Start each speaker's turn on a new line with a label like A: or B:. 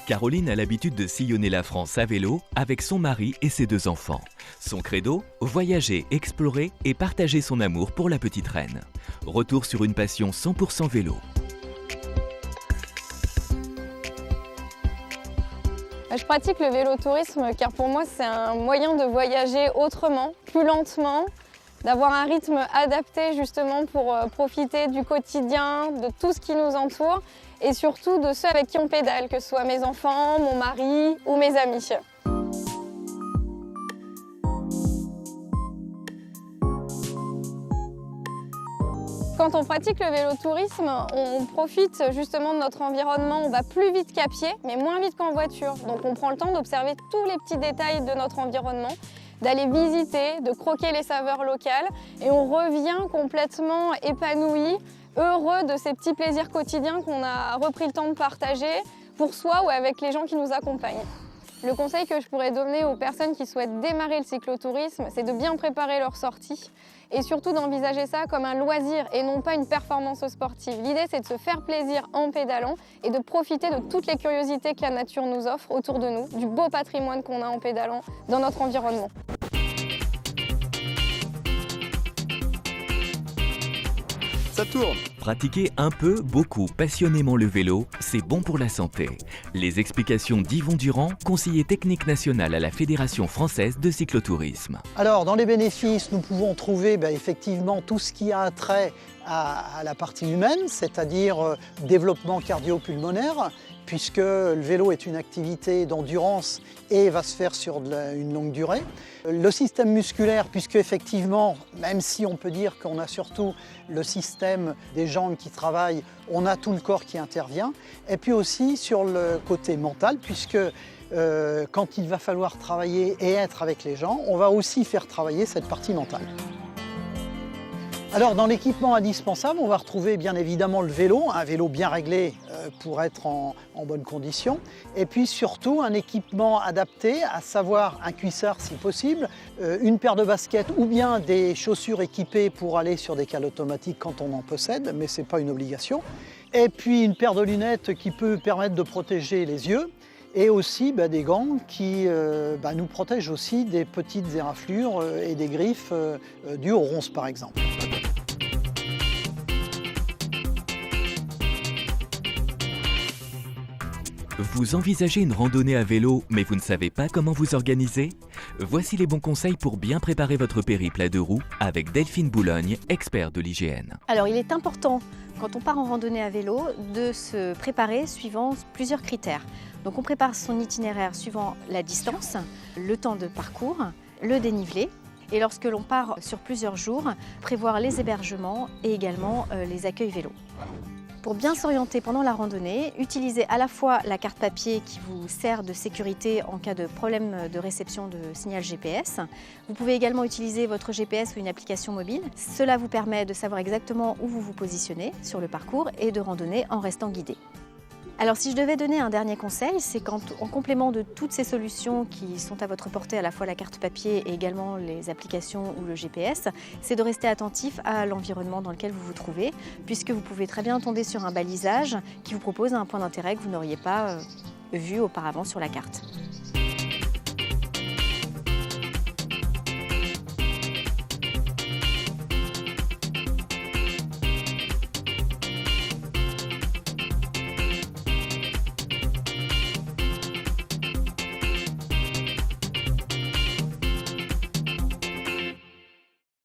A: Caroline a l'habitude de sillonner la France à vélo avec son mari et ses 2 enfants. Son credo, voyager, explorer et partager son amour pour la petite reine. Retour sur une passion 100% vélo.
B: Je pratique le vélo-tourisme car pour moi c'est un moyen de voyager autrement, plus lentement, d'avoir un rythme adapté justement pour profiter du quotidien, de tout ce qui nous entoure et surtout de ceux avec qui on pédale, que ce soit mes enfants, mon mari ou mes amis. Quand on pratique le vélo-tourisme, on profite justement de notre environnement. On va plus vite qu'à pied, mais moins vite qu'en voiture. Donc on prend le temps d'observer tous les petits détails de notre environnement, d'aller visiter, de croquer les saveurs locales. Et on revient complètement épanoui, heureux de ces petits plaisirs quotidiens qu'on a repris le temps de partager pour soi ou avec les gens qui nous accompagnent. Le conseil que je pourrais donner aux personnes qui souhaitent démarrer le cyclotourisme, c'est de bien préparer leur sortie et surtout d'envisager ça comme un loisir et non pas une performance sportive. L'idée, c'est de se faire plaisir en pédalant et de profiter de toutes les curiosités que la nature nous offre autour de nous, du beau patrimoine qu'on a en pédalant dans notre environnement.
C: Ça tourne!
A: Pratiquer un peu, beaucoup, passionnément le vélo, c'est bon pour la santé. Les explications d'Yvon Durand, conseiller technique national à la Fédération française de cyclotourisme.
D: Alors, dans les bénéfices, nous pouvons trouver effectivement tout ce qui a trait à la partie humaine, c'est-à-dire développement cardio-pulmonaire, puisque le vélo est une activité d'endurance et va se faire sur une longue durée. Le système musculaire, puisque effectivement, même si on peut dire qu'on a surtout le système des jambes qui travaillent, on a tout le corps qui intervient. Et puis aussi sur le côté mental, puisque quand il va falloir travailler et être avec les gens, on va aussi faire travailler cette partie mentale. Alors dans l'équipement indispensable, on va retrouver bien évidemment le vélo, un vélo bien réglé pour être en bonne condition. Et puis surtout un équipement adapté, à savoir un cuissard si possible, une paire de baskets ou bien des chaussures équipées pour aller sur des cales automatiques quand on en possède, mais ce n'est pas une obligation. Et puis une paire de lunettes qui peut permettre de protéger les yeux. Et aussi des gants qui nous protègent aussi des petites éraflures et des griffes dues aux ronces par exemple.
A: Vous envisagez une randonnée à vélo, mais vous ne savez pas comment vous organiser? Voici les bons conseils pour bien préparer votre périple à 2 roues avec Delphine Boulogne, expert de l'IGN.
E: Alors il est important, quand on part en randonnée à vélo, de se préparer suivant plusieurs critères. Donc on prépare son itinéraire suivant la distance, le temps de parcours, le dénivelé. Et lorsque l'on part sur plusieurs jours, prévoir les hébergements et également les accueils vélo. Pour bien s'orienter pendant la randonnée, utilisez à la fois la carte papier qui vous sert de sécurité en cas de problème de réception de signal GPS. Vous pouvez également utiliser votre GPS ou une application mobile. Cela vous permet de savoir exactement où vous vous positionnez sur le parcours et de randonner en restant guidé. Alors si je devais donner un dernier conseil, c'est qu'en complément de toutes ces solutions qui sont à votre portée, à la fois la carte papier et également les applications ou le GPS, c'est de rester attentif à l'environnement dans lequel vous vous trouvez, puisque vous pouvez très bien tomber sur un balisage qui vous propose un point d'intérêt que vous n'auriez pas vu auparavant sur la carte.